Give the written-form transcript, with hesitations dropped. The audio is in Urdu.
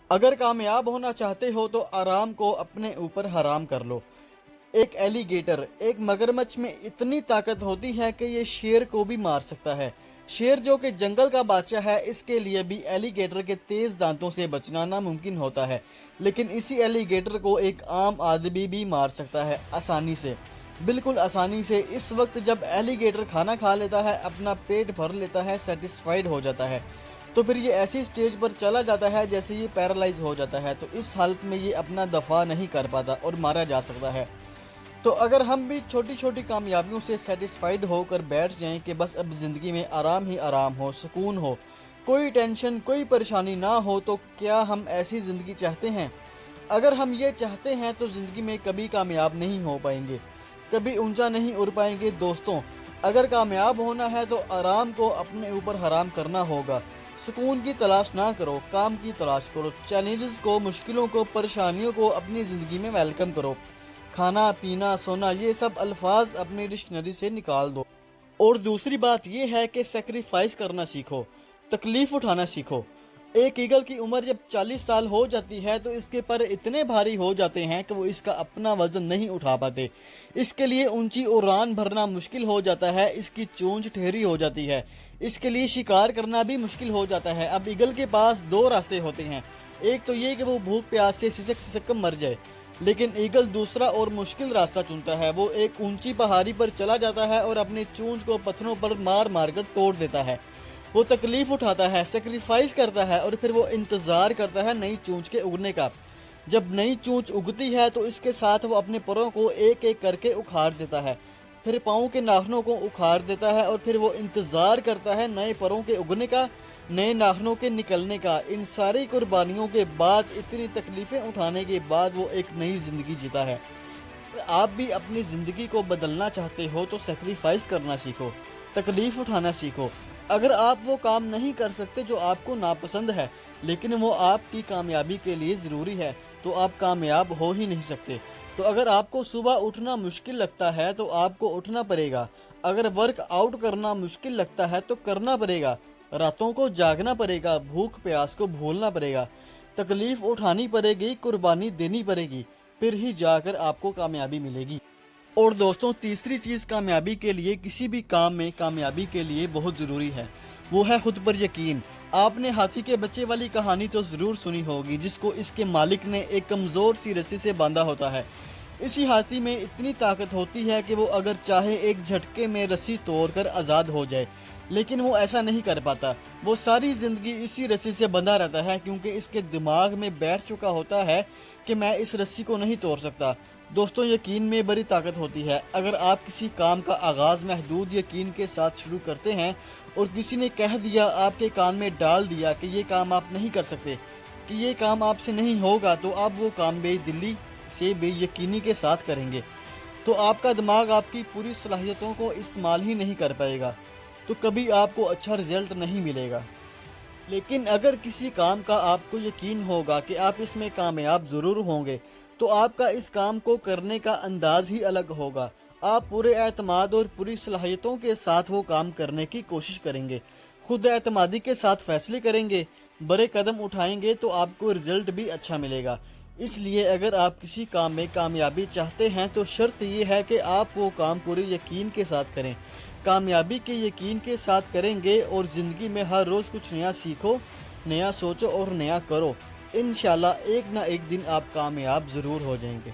اگر کامیاب ہونا چاہتے ہو تو آرام کو اپنے اوپر حرام کر لو۔ ایک ایلیگیٹر، ایک مگرمچھ میں اتنی طاقت ہوتی ہے کہ یہ شیر کو بھی مار سکتا ہے۔ شیر جو کہ جنگل کا بادشاہ ہے، اس کے لیے بھی ایلیگیٹر کے تیز دانتوں سے بچنا ناممکن ہوتا ہے، لیکن اسی ایلیگیٹر کو ایک عام آدمی بھی مار سکتا ہے، آسانی سے، بالکل آسانی سے۔ اس وقت جب ایلیگیٹر کھانا کھا لیتا ہے، اپنا پیٹ بھر لیتا ہے، سیٹسفائیڈ ہو جاتا ہے، تو پھر یہ ایسی سٹیج پر چلا جاتا ہے جیسے یہ پیرالائز ہو جاتا ہے، تو اس حالت میں یہ اپنا دفاع نہیں کر پاتا اور مارا جا سکتا ہے۔ تو اگر ہم بھی چھوٹی چھوٹی کامیابیوں سے سیٹسفائیڈ ہو کر بیٹھ جائیں کہ بس اب زندگی میں آرام ہی آرام ہو، سکون ہو، کوئی ٹینشن، کوئی پریشانی نہ ہو، تو کیا ہم ایسی زندگی چاہتے ہیں؟ اگر ہم یہ چاہتے ہیں تو زندگی میں کبھی کامیاب نہیں ہو پائیں گے، کبھی اونچا نہیں اڑ پائیں گے۔ دوستوں، اگر کامیاب ہونا ہے تو آرام کو اپنے اوپر حرام کرنا ہوگا۔ سکون کی تلاش نہ کرو، کام کی تلاش کرو۔ چیلنجز کو، مشکلوں کو، پریشانیوں کو اپنی زندگی میں ویلکم کرو۔ کھانا، پینا، سونا، یہ سب الفاظ اپنی ڈکشنری سے نکال دو۔ اور دوسری بات یہ ہے کہ سیکریفائس کرنا سیکھو، تکلیف اٹھانا سیکھو۔ ایک ایگل کی عمر جب 40 سال ہو جاتی ہے تو اس کے پر اتنے بھاری ہو جاتے ہیں کہ وہ اس کا اپنا وزن نہیں اٹھا پاتے۔ اس کے لیے اونچی اڑان بھرنا مشکل ہو جاتا ہے، اس کی چونچ ٹھیری ہو جاتی ہے، اس کے لیے شکار کرنا بھی مشکل ہو جاتا ہے۔ اب ایگل کے پاس دو راستے ہوتے ہیں، ایک تو یہ کہ وہ بھوک پیاس سے سسک سسک کر مر جائے، لیکن ایگل دوسرا اور مشکل راستہ چنتا ہے۔ وہ ایک اونچی پہاڑی پر چلا جاتا ہے اور اپنی چونچ کو پتھروں پر مار مار کر توڑ دیتا ہے۔ وہ تکلیف اٹھاتا ہے، سیکریفائس کرتا ہے، اور پھر وہ انتظار کرتا ہے نئی چونچ کے اگنے کا۔ جب نئی چونچ اگتی ہے تو اس کے ساتھ وہ اپنے پروں کو ایک ایک کر کے اکھاڑ دیتا ہے، پھر پاؤں کے ناخنوں کو اکھاڑ دیتا ہے، اور پھر وہ انتظار کرتا ہے نئے پروں کے اگنے کا، نئے ناخنوں کے نکلنے کا۔ ان ساری قربانیوں کے بعد، اتنی تکلیفیں اٹھانے کے بعد وہ ایک نئی زندگی جیتا ہے۔ اگر آپ بھی اپنی زندگی کو بدلنا چاہتے ہو تو سیکریفائس کرنا سیکھو، تکلیف اٹھانا سیکھو۔ اگر آپ وہ کام نہیں کر سکتے جو آپ کو ناپسند ہے، لیکن وہ آپ کی کامیابی کے لیے ضروری ہے، تو آپ کامیاب ہو ہی نہیں سکتے۔ تو اگر آپ کو صبح اٹھنا مشکل لگتا ہے تو آپ کو اٹھنا پڑے گا۔ اگر ورک آؤٹ کرنا مشکل لگتا ہے تو کرنا پڑے گا۔ راتوں کو جاگنا پڑے گا، بھوک پیاس کو بھولنا پڑے گا، تکلیف اٹھانی پڑے گی، قربانی دینی پڑے گی، پھر ہی جا کر آپ کو کامیابی ملے گی۔ اور دوستوں، تیسری چیز کامیابی کے لیے، کسی بھی کام میں کامیابی کے لیے بہت ضروری ہے، وہ ہے خود پر یقین۔ آپ نے ہاتھی کے بچے والی کہانی تو ضرور سنی ہوگی، جس کو اس کے مالک نے ایک کمزور سی رسی سے باندھا ہوتا ہے۔ اسی ہاتھی میں اتنی طاقت ہوتی ہے کہ وہ اگر چاہے ایک جھٹکے میں رسی توڑ کر آزاد ہو جائے، لیکن وہ ایسا نہیں کر پاتا۔ وہ ساری زندگی اسی رسی سے بندھا رہتا ہے، کیونکہ اس کے دماغ میں بیٹھ چکا ہوتا ہے کہ میں اس رسی کو نہیں توڑ سکتا۔ دوستوں، یقین میں بڑی طاقت ہوتی ہے۔ اگر آپ کسی کام کا آغاز محدود یقین کے ساتھ شروع کرتے ہیں اور کسی نے کہہ دیا، آپ کے کان میں ڈال دیا کہ یہ کام آپ نہیں کر سکتے، کہ یہ کام آپ سے نہیں ہوگا، تو آپ وہ کام بے دلی سے، بے یقینی کے ساتھ کریں گے، تو آپ کا دماغ آپ کی پوری صلاحیتوں کو استعمال ہی نہیں کر پائے گا، تو کبھی آپ کو اچھا رزلٹ نہیں ملے گا۔ لیکن اگر کسی کام کا آپ کو یقین ہوگا کہ آپ اس میں کامیاب ضرور ہوں گے، تو آپ کا اس کام کو کرنے کا انداز ہی الگ ہوگا۔ آپ پورے اعتماد اور پوری صلاحیتوں کے ساتھ وہ کام کرنے کی کوشش کریں گے، خود اعتمادی کے ساتھ فیصلے کریں گے، بڑے قدم اٹھائیں گے، تو آپ کو رزلٹ بھی اچھا ملے گا۔ اس لیے اگر آپ کسی کام میں کامیابی چاہتے ہیں تو شرط یہ ہے کہ آپ وہ کام پورے یقین کے ساتھ کریں، کامیابی کے یقین کے ساتھ کریں گے، اور زندگی میں ہر روز کچھ نیا سیکھو، نیا سوچو اور نیا کرو۔ انشاءاللہ ایک نہ ایک دن آپ کامیاب ضرور ہو جائیں گے۔